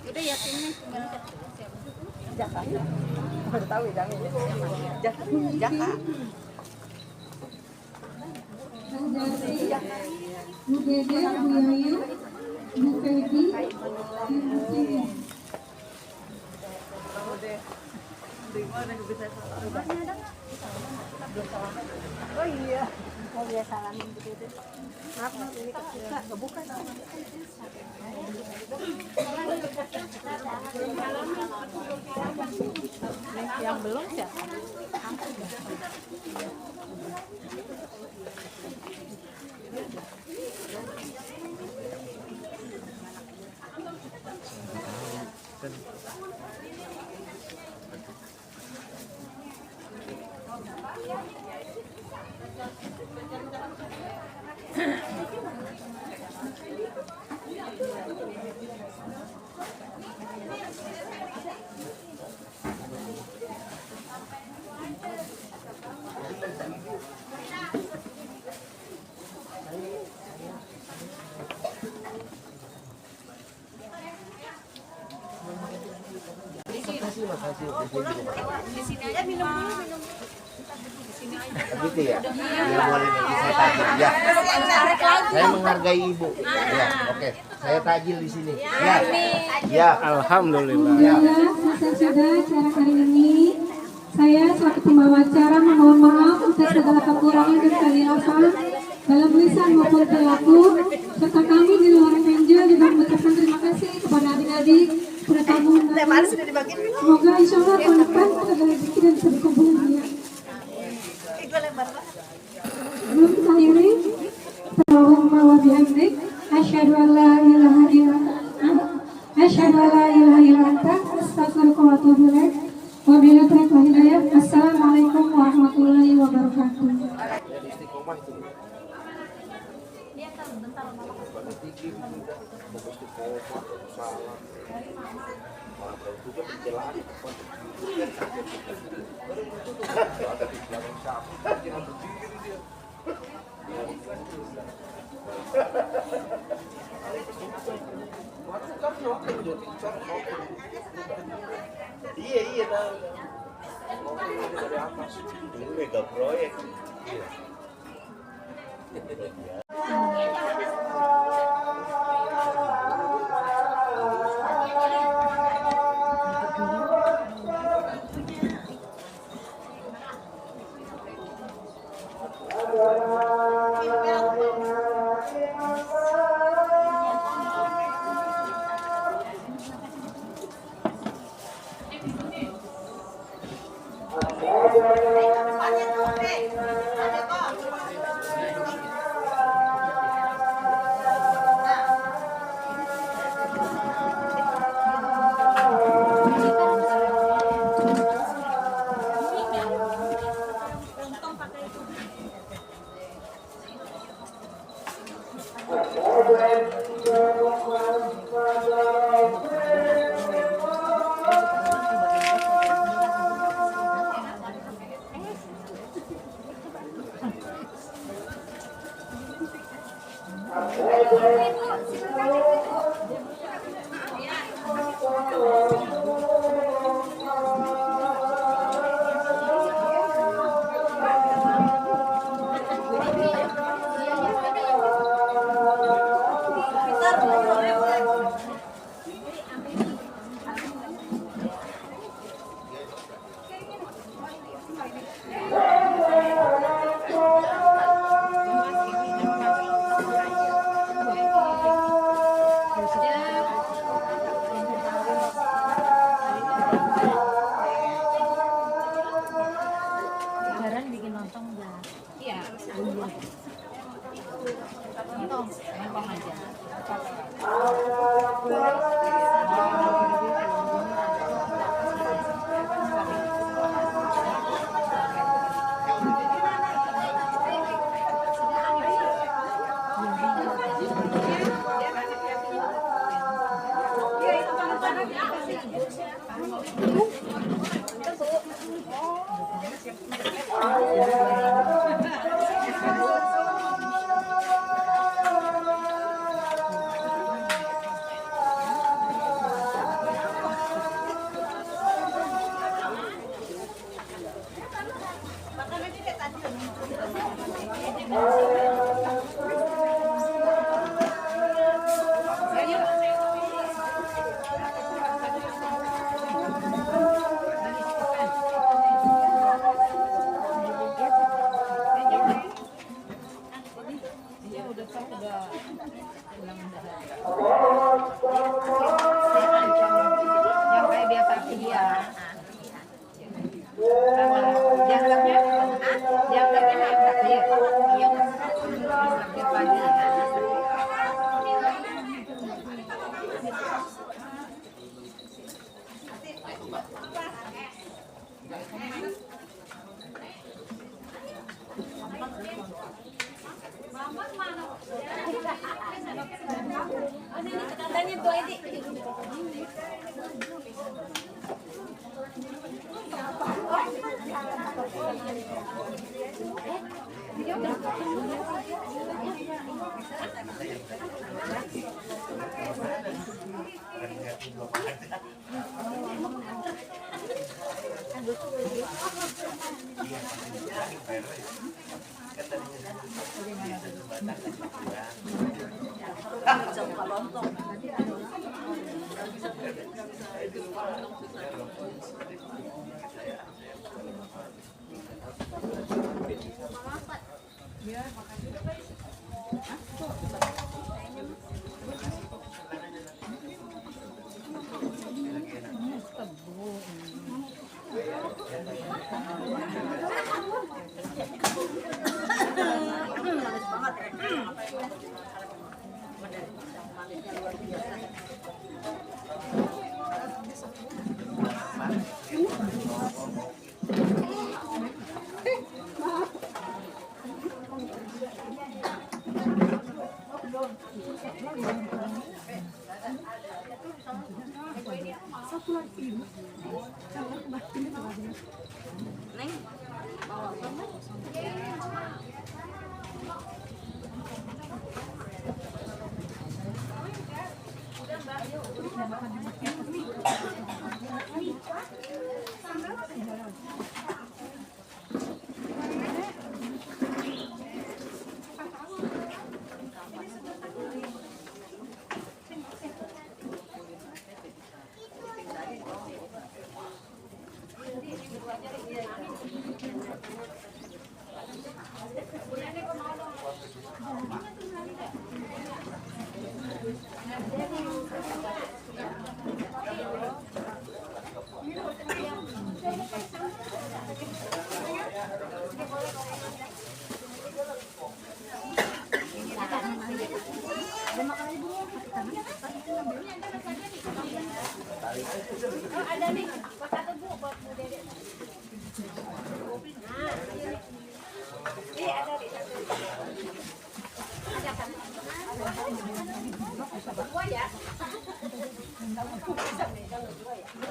Udah yakin nih. Bu Dede, Bu Yaya, Bu Feby, Ibu Tini. Yang belum siapa? Begitu ya? Ya boleh nanti saya tajil. Ya. Saya menghargai ibu. Ya, oke. Saya tajil di sini. Ya. Ya. Alhamdulillah. Alhamdulillah, selesai sudah acara hari ini. Saya selaku pembawa acara memohon maaf atas segala kekurangan dan kehilafan dalam lisan maupun perilaku, serta kami di luar meja juga mengucapkan terima kasih kepada adik-adik, para tamu undangan. Semoga insya Allah tahun depan segala rezeki dan berkumpul dia. Sebelum kita akhiri, Allahumma wa bihamdik, asyhadu an la ilaha illa anta, asyhadu an la ilaha illa anta, astaghfiruka wa atubu ilaik. Wabillahi taufiq wal hidayah. Assalamualaikum warahmatullahi wabarakatuh. Iya tahu. Ini mega proyek. Iya. Yang kayak biasa dia. Dianggapnya sakit. Yang sakit lagi. Ada nih, buat atau bu, buat Bu Dede. Iya ada di satu. Ada kan? Dua ya. Dua ya.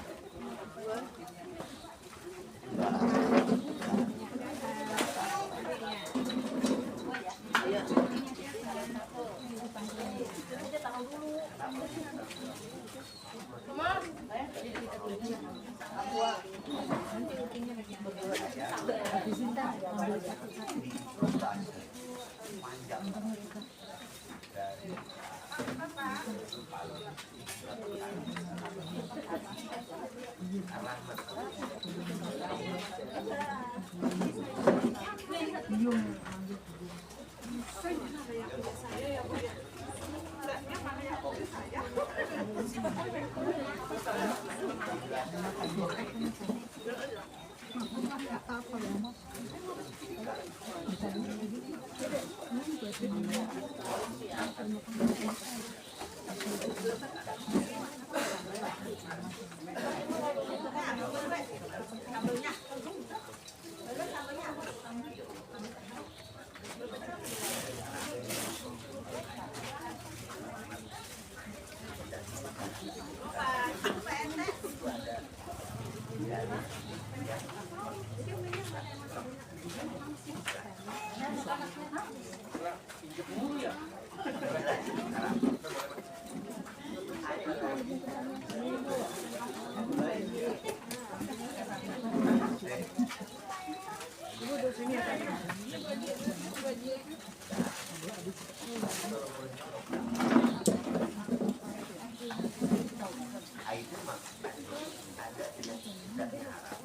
Itu mah ada tidak kita diharap.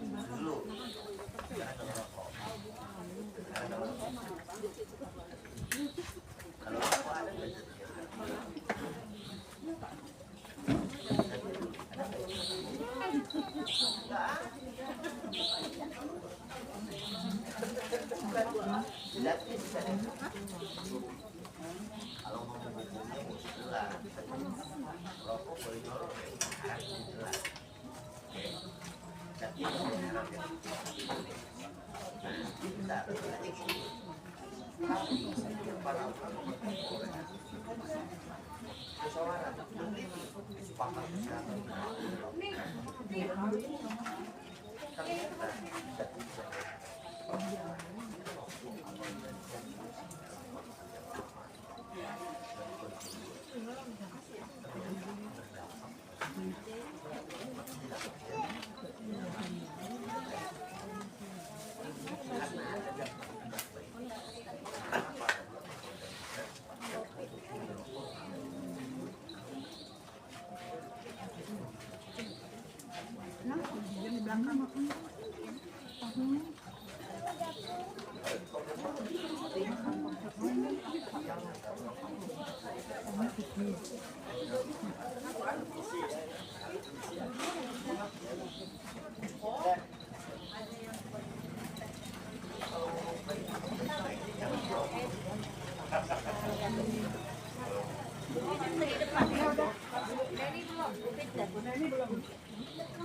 Dulu ada rokok. Kalau rokok ada kalau mau membukunya muslah rokok boleh nyolong ya jelas tapi kita para musyawarah sepakat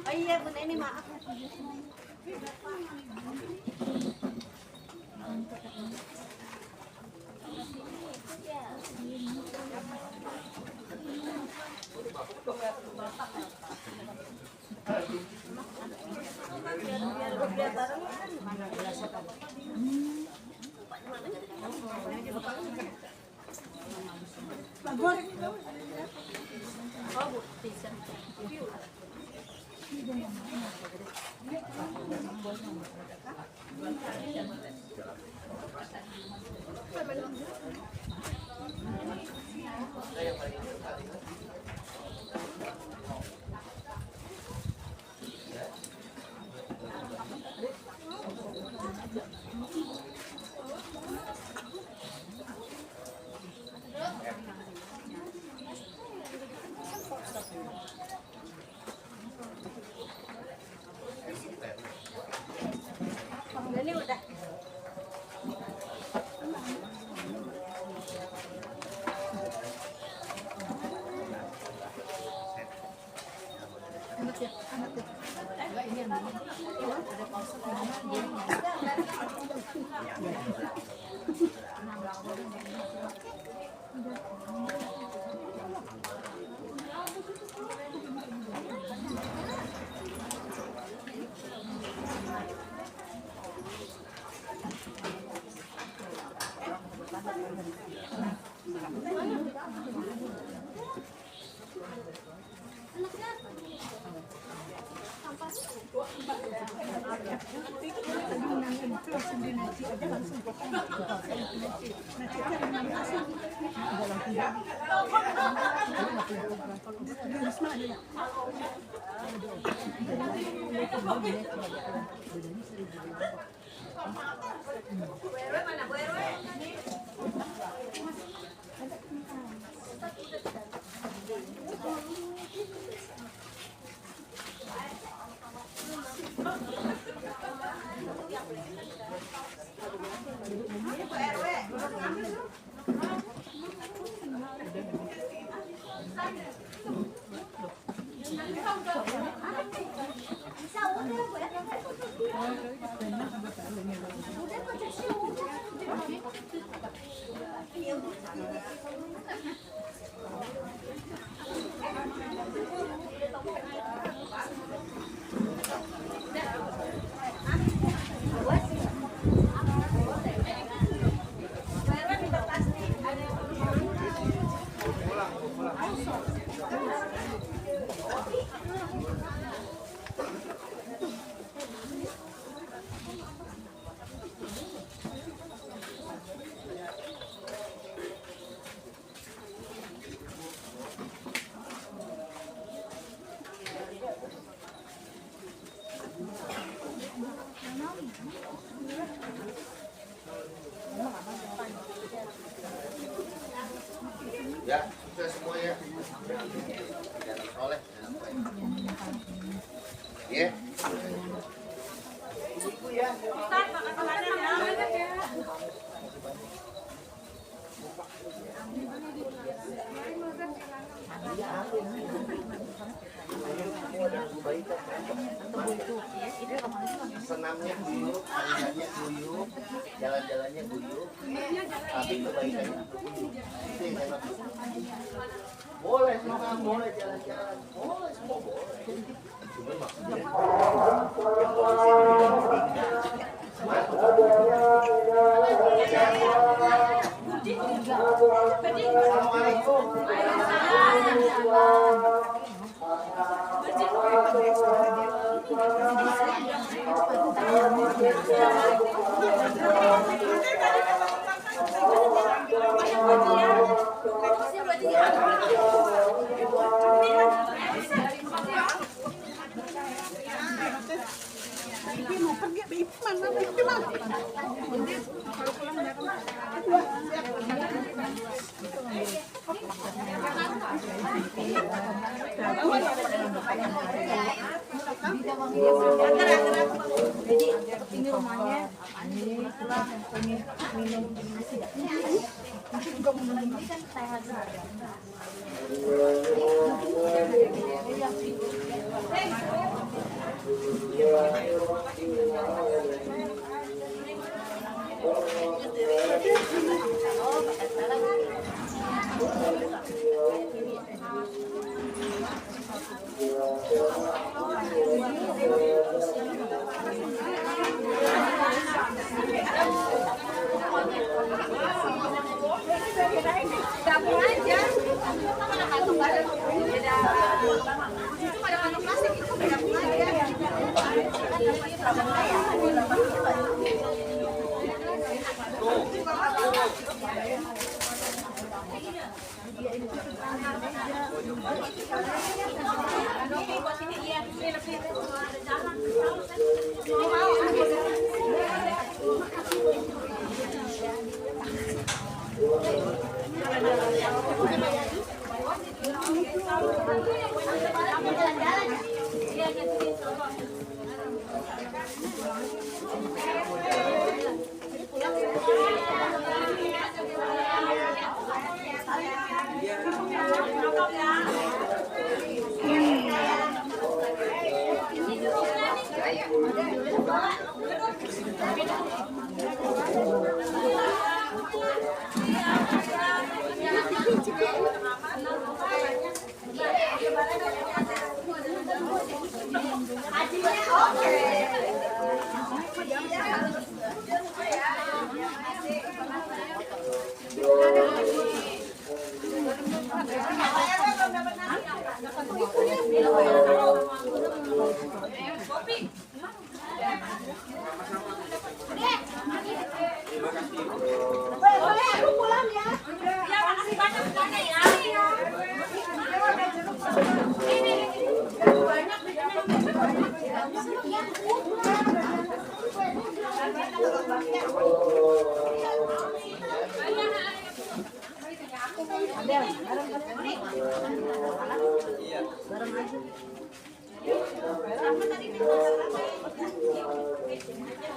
Oh iya Bunda, ini maaf. Oh, Bu, bisa. Ini udah. Nanti Ya, sukses semua ya. Jangan soleh, jangan baik. Ya. Senamnya guyup, hariannya guyup, jalan-jalannya guyup, tapi kebaikannya guyup. Itu yang enak. Boleh senam, boleh jalan-jalan, boleh semua boleh. Cuma maksudnya yang polisi tidak meninggal. Assalamualaikum. Ini rumahnya minum Dapur aja. Mana kantong ada? Beda. Itu ada kantong plastik itu beda aja.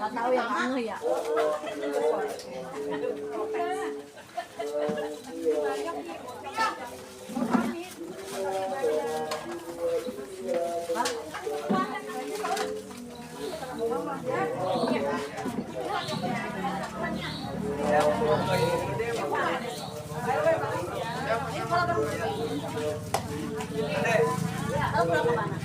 Nggak tahu yang anu ya. Tahu pulang ke mana?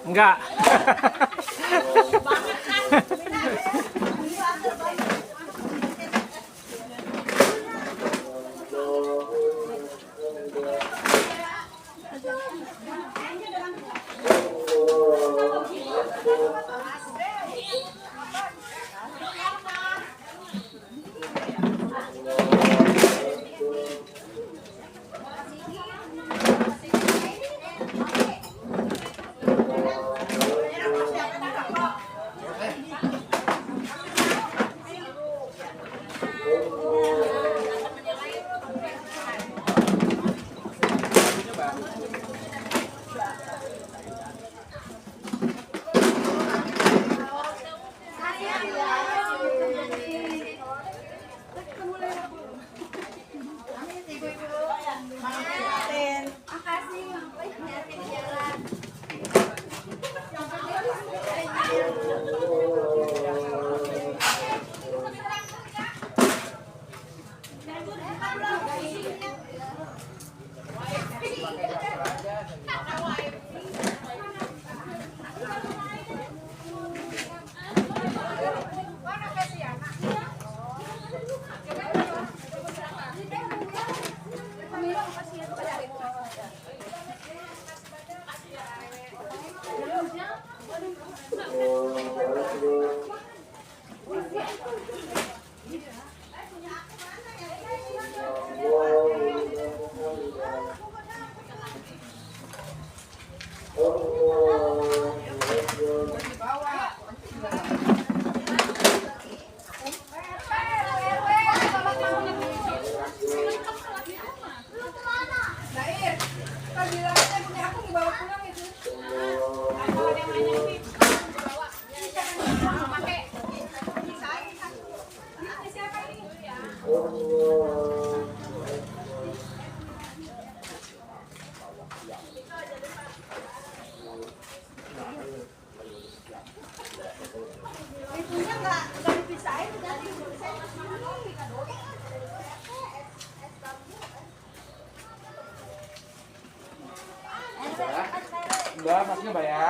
Enggak. Mbak, masnya Mbak ya.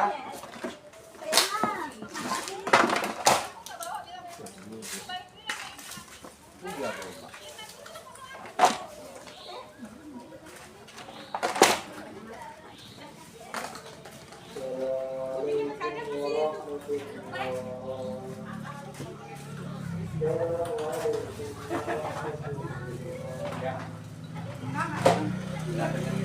Ya.